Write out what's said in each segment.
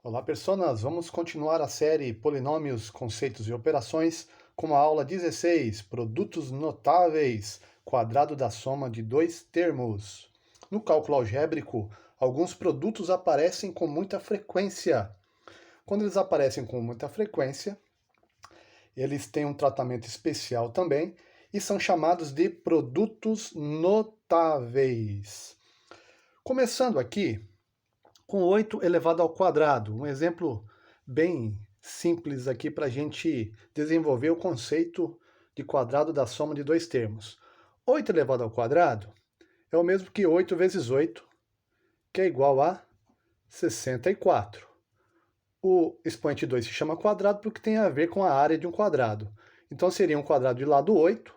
Olá, pessoas! Vamos continuar a série Polinômios, Conceitos e Operações com a aula 16, Produtos Notáveis, quadrado da soma de dois termos. No cálculo algébrico, alguns produtos aparecem com muita frequência. Quando eles aparecem com muita frequência, eles têm um tratamento especial também e são chamados de produtos notáveis. Começando aqui, com 8 elevado ao quadrado. Um exemplo bem simples aqui para a gente desenvolver o conceito de quadrado da soma de dois termos. 8 elevado ao quadrado é o mesmo que 8 vezes 8, que é igual a 64. O expoente 2 se chama quadrado porque tem a ver com a área de um quadrado. Então seria um quadrado de lado 8,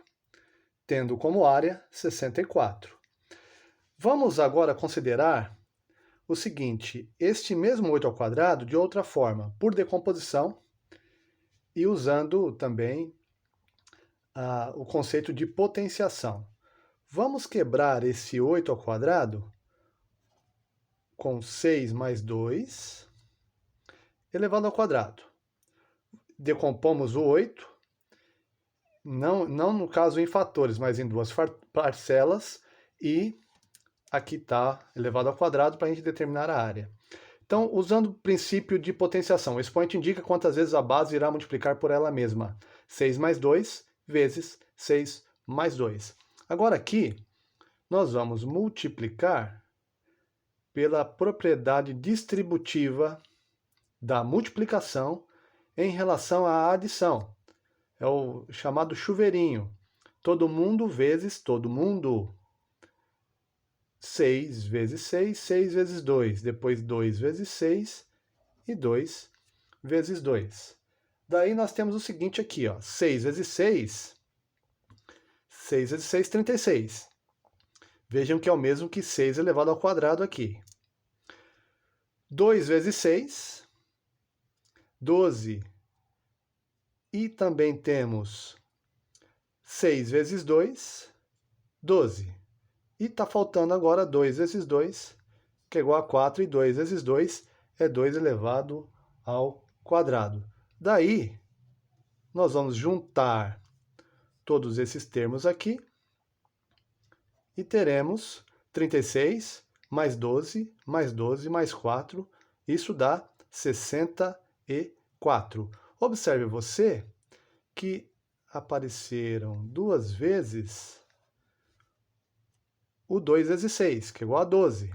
tendo como área 64. Vamos agora considerar o seguinte, este mesmo 8 ao quadrado de outra forma, por decomposição e usando também o conceito de potenciação. Vamos quebrar esse 8 ao quadrado com 6 mais 2 elevado ao quadrado. Decompomos o 8, não no caso em fatores, mas em duas parcelas, e aqui está elevado ao quadrado para a gente determinar a área. Então, usando o princípio de potenciação, o expoente indica quantas vezes a base irá multiplicar por ela mesma. 6 mais 2 vezes 6 mais 2. Agora aqui, nós vamos multiplicar pela propriedade distributiva da multiplicação em relação à adição. É o chamado chuveirinho. Todo mundo vezes todo mundo. 6 vezes 6, 6 vezes 2, depois 2 vezes 6 e 2 vezes 2. Daí nós temos o seguinte aqui, ó, 6 vezes 6, 6 vezes 6, 36. Vejam que é o mesmo que 6 elevado ao quadrado aqui. 2 vezes 6, 12. E também temos 6 vezes 2, 12. E está faltando agora 2 vezes 2, que é igual a 4, e 2 vezes 2 é 2 elevado ao quadrado. Daí, nós vamos juntar todos esses termos aqui e teremos 36 mais 12 mais 12 mais 4, isso dá 64. Observe você que apareceram duas vezes o 2 vezes 6, que é igual a 12.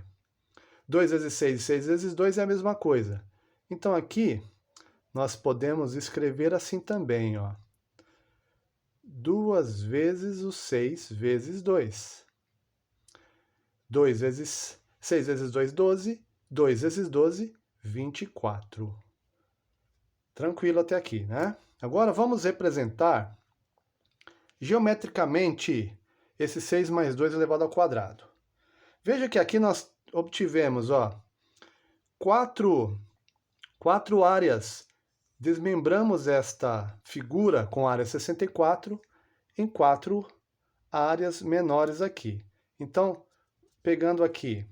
2 vezes 6 e 6 vezes 2 é a mesma coisa. Então aqui nós podemos escrever assim também, ó. 2 vezes o 6 vezes 2. 2 vezes 6 vezes 2, 12. 2 vezes 12, 24. Tranquilo até aqui, né? Agora vamos representar geometricamente esse 6 mais 2 elevado ao quadrado. Veja que aqui nós obtivemos, ó, quatro áreas. Desmembramos esta figura com área 64 em 4 áreas menores aqui. Então, pegando aqui,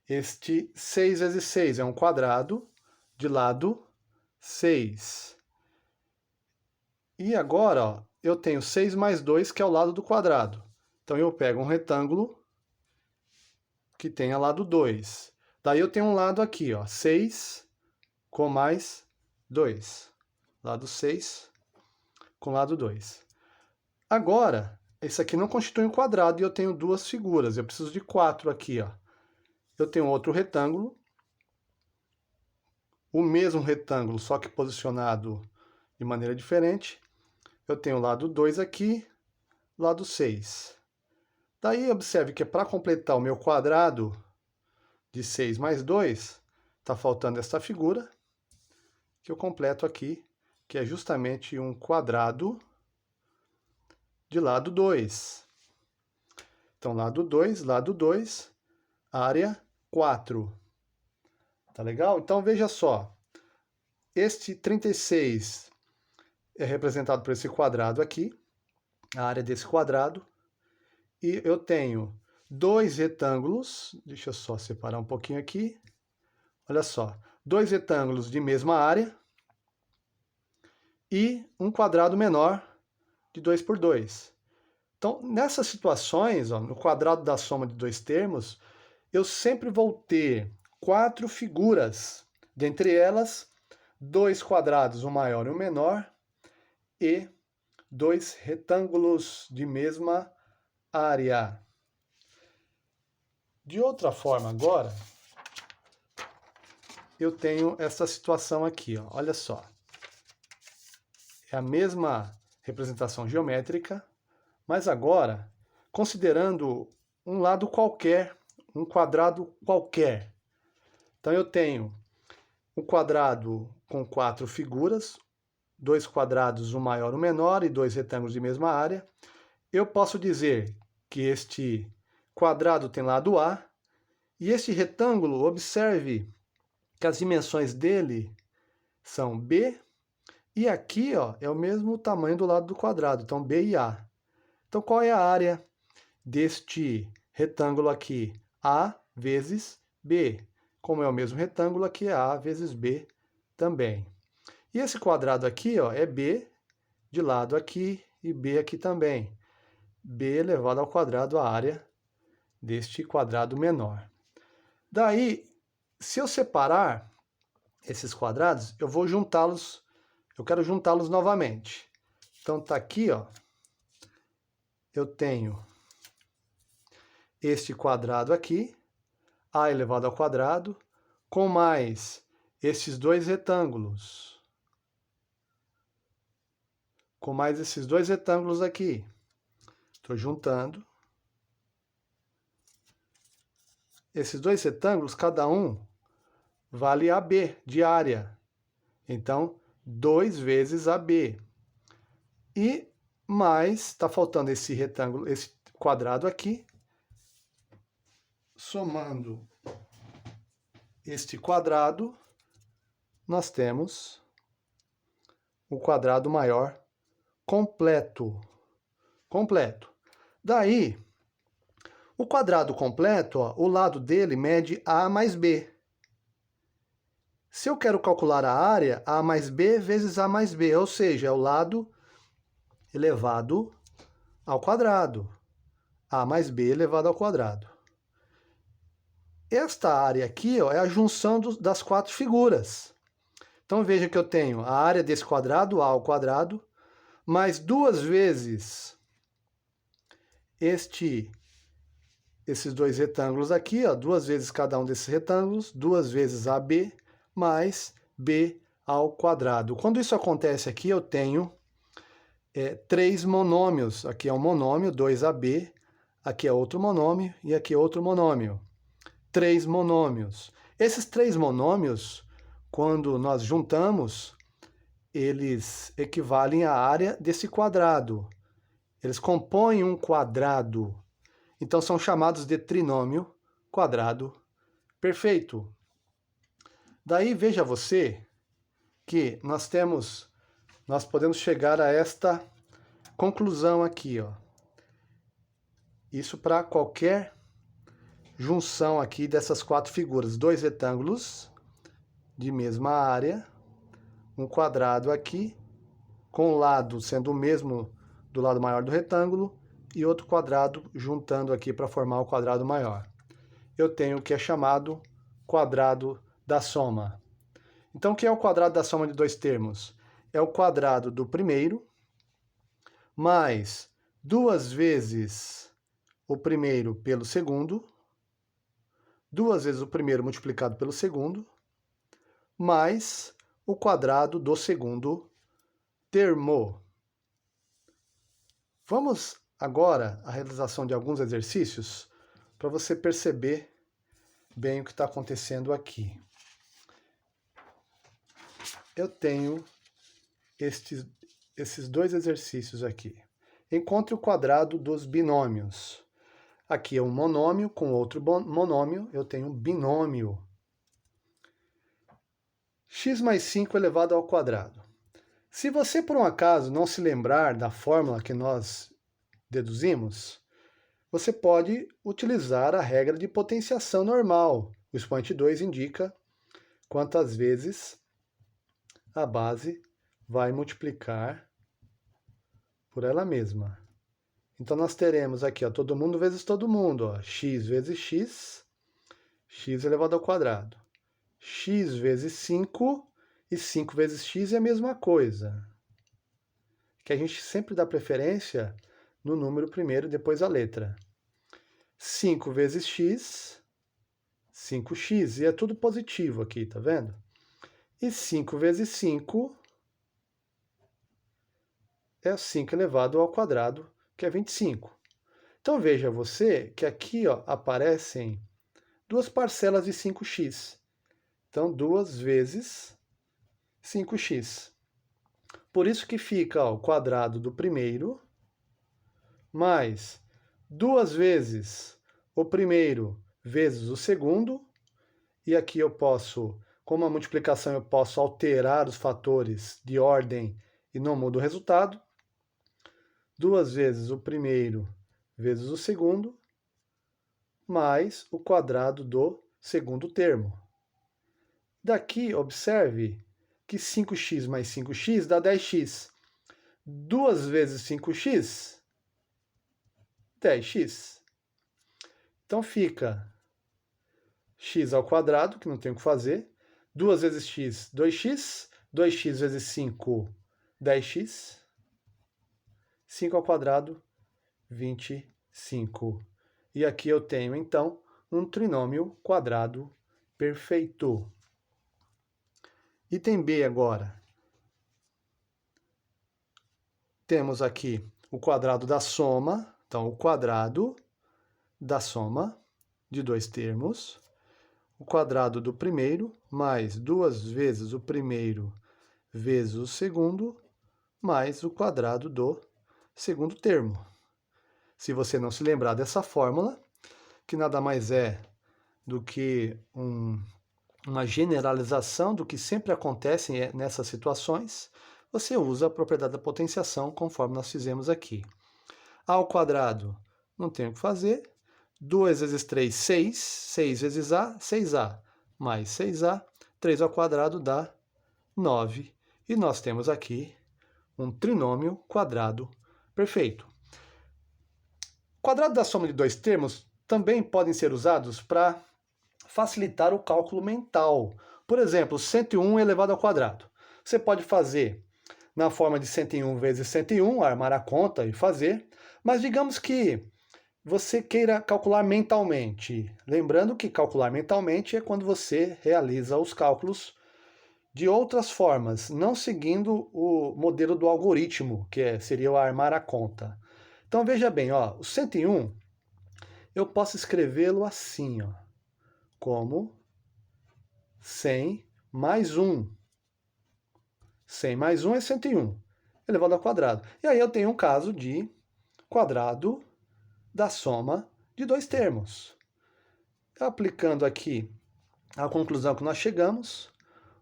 este 6 vezes 6 é um quadrado de lado 6. E agora, ó, eu tenho 6 mais 2, que é o lado do quadrado. Então, eu pego um retângulo que tenha lado 2. Daí eu tenho um lado aqui, ó, 6 com mais 2. Lado 6 com lado 2. Agora, esse aqui não constitui um quadrado e eu tenho duas figuras. Eu preciso de 4 aqui, ó. Eu tenho outro retângulo, o mesmo retângulo, só que posicionado de maneira diferente. Eu tenho o lado 2 aqui, lado 6. Daí, observe que para completar o meu quadrado de 6 mais 2, está faltando esta figura, que eu completo aqui, que é justamente um quadrado de lado 2. Então, lado 2, área 4. Tá legal? Então, veja só. Este 36 é representado por esse quadrado aqui, a área desse quadrado. E eu tenho dois retângulos, deixa eu só separar um pouquinho aqui. Olha só, dois retângulos de mesma área e um quadrado menor de 2 por 2. Então, nessas situações, ó, no quadrado da soma de dois termos, eu sempre vou ter 4 figuras, dentre elas, dois quadrados, um maior e um menor, e dois retângulos de mesma área. De outra forma agora, eu tenho essa situação aqui, ó. Olha só. É a mesma representação geométrica, mas agora, considerando um lado qualquer, um quadrado qualquer. Então eu tenho um quadrado com 4 figuras, dois quadrados, um maior e um menor, e dois retângulos de mesma área. Eu posso dizer que este quadrado tem lado A, e este retângulo, observe que as dimensões dele são B, e aqui ó, é o mesmo tamanho do lado do quadrado, então B e A. Então qual é a área deste retângulo aqui? A vezes B. Como é o mesmo retângulo, aqui é A vezes B também. E esse quadrado aqui ó, é B de lado aqui e B aqui também. B elevado ao quadrado, a área deste quadrado menor. Daí, se eu separar esses quadrados, eu vou juntá-los, eu quero juntá-los novamente. Então tá aqui, ó, eu tenho este quadrado aqui, A elevado ao quadrado, com mais esses dois retângulos. Com mais esses dois retângulos aqui. Estou juntando. Esses dois retângulos, cada um vale AB de área. Então, 2 vezes AB. E mais, está faltando esse retângulo, esse quadrado aqui. Somando este quadrado, nós temos o quadrado maior completo. Completo. Daí, o quadrado completo, ó, o lado dele mede A mais B. Se eu quero calcular a área, A mais B vezes A mais B, ou seja, é o lado elevado ao quadrado. A mais B elevado ao quadrado. Esta área aqui ó, é a junção das 4 figuras. Então veja que eu tenho a área desse quadrado, A ao quadrado, mais 2 vezes esses dois retângulos aqui, ó, 2 vezes cada um desses retângulos, 2 vezes AB, mais B ao quadrado. Quando isso acontece aqui, eu tenho 3 monômios. Aqui é um monômio, 2AB, aqui é outro monômio e aqui é outro monômio. 3 monômios. Esses 3 monômios, quando nós juntamos, eles equivalem à área desse quadrado. Eles compõem um quadrado. Então são chamados de trinômio quadrado perfeito. Daí veja você que nós podemos chegar a esta conclusão aqui, ó. Isso para qualquer junção aqui dessas 4 figuras, 2 retângulos de mesma área, um quadrado aqui, com o lado sendo o mesmo do lado maior do retângulo, e outro quadrado juntando aqui para formar o quadrado maior. Eu tenho o que é chamado quadrado da soma. Então, o que é o quadrado da soma de dois termos? É o quadrado do primeiro, mais 2 vezes o primeiro pelo segundo, 2 vezes o primeiro multiplicado pelo segundo, mais o quadrado do segundo termo. Vamos agora à realização de alguns exercícios para você perceber bem o que está acontecendo aqui. Eu tenho esses dois exercícios aqui. Encontre o quadrado dos binômios. Aqui é um monômio com outro monômio, eu tenho um binômio. X mais 5 elevado ao quadrado. Se você, por um acaso, não se lembrar da fórmula que nós deduzimos, você pode utilizar a regra de potenciação normal. O expoente 2 indica quantas vezes a base vai multiplicar por ela mesma. Então, nós teremos aqui, ó, todo mundo vezes todo mundo, ó, x vezes x, x elevado ao quadrado. X vezes 5, e 5 vezes x é a mesma coisa. Que a gente sempre dá preferência no número primeiro e depois a letra. 5 vezes x, 5x, e é tudo positivo aqui, tá vendo? E 5 vezes 5 é 5 elevado ao quadrado, que é 25. Então veja você que aqui, ó, aparecem duas parcelas de 5x. Então, 2 vezes 5x. Por isso que fica, ó, o quadrado do primeiro mais 2 vezes o primeiro vezes o segundo. E aqui eu posso, como a multiplicação, eu posso alterar os fatores de ordem e não muda o resultado. 2 vezes o primeiro vezes o segundo, mais o quadrado do segundo termo. Daqui, observe que 5x mais 5x dá 10x. 2 vezes 5x, 10x. Então fica x ao quadrado, que não tem o que fazer. 2 vezes x, 2x. 2x vezes 5, 10x. 5 ao quadrado, 25. E aqui eu tenho, então, um trinômio quadrado perfeito. Item B agora. Temos aqui o quadrado da soma. Então, o quadrado da soma de dois termos. O quadrado do primeiro mais 2 vezes o primeiro vezes o segundo, mais o quadrado do segundo termo. Se você não se lembrar dessa fórmula, que nada mais é do que uma generalização do que sempre acontece nessas situações, você usa a propriedade da potenciação, conforme nós fizemos aqui. A ao quadrado, não tem o que fazer. 2 vezes 3, 6. 6 vezes A, 6A. Mais 6A, 3 ao quadrado dá 9. E nós temos aqui um trinômio quadrado perfeito. Quadrado da soma de dois termos também podem ser usados para facilitar o cálculo mental. Por exemplo, 101 elevado ao quadrado. Você pode fazer na forma de 101 vezes 101, armar a conta e fazer, mas digamos que você queira calcular mentalmente. Lembrando que calcular mentalmente é quando você realiza os cálculos de outras formas, não seguindo o modelo do algoritmo, que seria o armar a conta. Então veja bem, ó, o 101, eu posso escrevê-lo assim, ó, como 100 mais 1. 100 mais 1 é 101, elevado ao quadrado. E aí eu tenho um caso de quadrado da soma de dois termos. Aplicando aqui a conclusão que nós chegamos,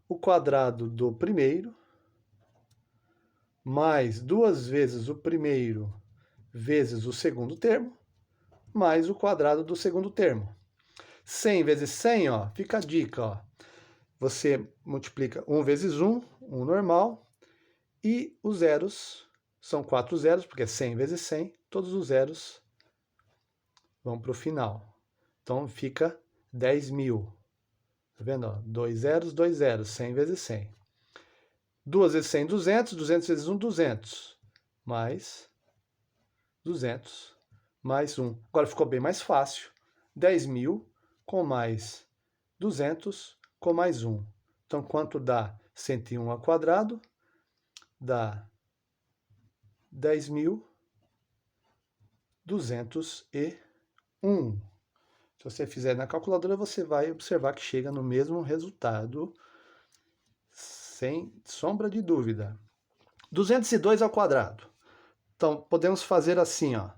o quadrado do primeiro mais 2 vezes o primeiro vezes o segundo termo, mais o quadrado do segundo termo. 100 vezes 100, ó, fica a dica, ó. Você multiplica 1 vezes 1, 1 normal, e os zeros, são 4 zeros, porque é 100 vezes 100, todos os zeros vão para o final. Então fica 10.000. Tá vendo? Ó? 2 zeros, 100 vezes 100. 2 vezes 100, 200, 200 vezes 1, 200. Mais 200, mais 1. Agora ficou bem mais fácil. 10.000 com mais 200 com mais 1. Então, quanto dá 101 ao quadrado? Dá 10.201. Se você fizer na calculadora, você vai observar que chega no mesmo resultado, sem sombra de dúvida. 202 ao quadrado. Então, podemos fazer assim, ó,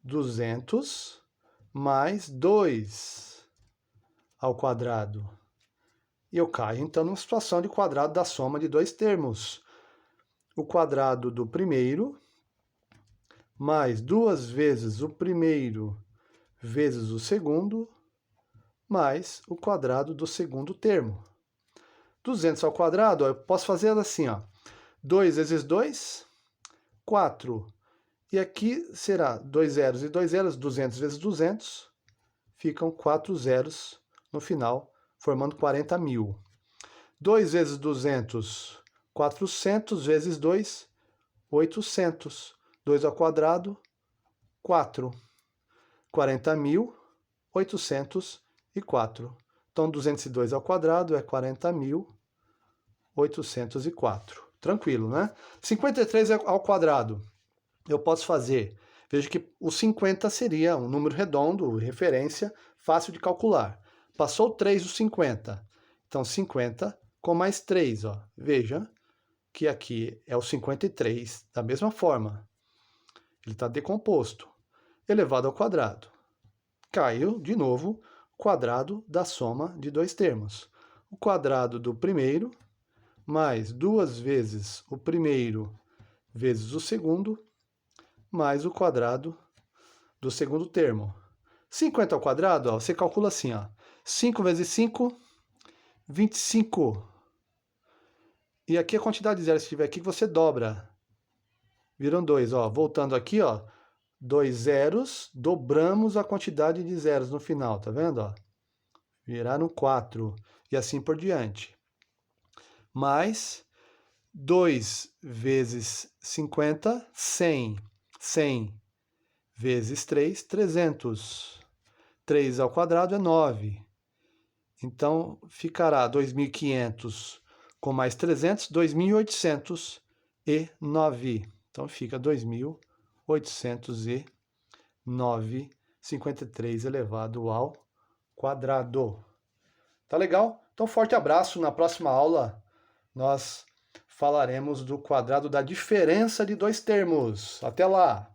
200 mais 2 ao quadrado. E eu caio, então, numa situação de quadrado da soma de dois termos. O quadrado do primeiro mais 2 vezes o primeiro vezes o segundo, mais o quadrado do segundo termo. 200 ao quadrado, ó, eu posso fazer assim, ó. 2 vezes 2, 4. E aqui será 2 zeros e 2 zeros, 200 vezes 200, ficam 4 zeros no final, formando 40.000. 2 vezes 200, 400 vezes 2, 800. 2 ao quadrado, 4. 40.804. Então, 202 ao quadrado é 40.804. Tranquilo, né? 53 ao quadrado. Eu posso fazer. Veja que o 50 seria um número redondo, referência, fácil de calcular. Passou 3 o 50. Então, 50 com mais 3. Ó. Veja que aqui é o 53 da mesma forma. Ele está decomposto. Elevado ao quadrado. Caiu, de novo, o quadrado da soma de dois termos. O quadrado do primeiro, mais 2 vezes o primeiro vezes o segundo, mais o quadrado do segundo termo. 50 ao quadrado, ó, você calcula assim, ó. 5 vezes 5, 25. E aqui a quantidade de zeros que tiver aqui, você dobra. Viram 2, ó. Voltando aqui, ó. 2 zeros, dobramos a quantidade de zeros no final, tá vendo? Ó? Viraram 4, e assim por diante. Mais 2 vezes 50, 100. 100 vezes 3, 300. 3 ao quadrado é 9. Então, ficará 2.500 com mais 300, 2.809. Então, fica 2.809, 53 elevado ao quadrado. Tá legal? Então, forte abraço. Na próxima aula, nós falaremos do quadrado da diferença de dois termos. Até lá!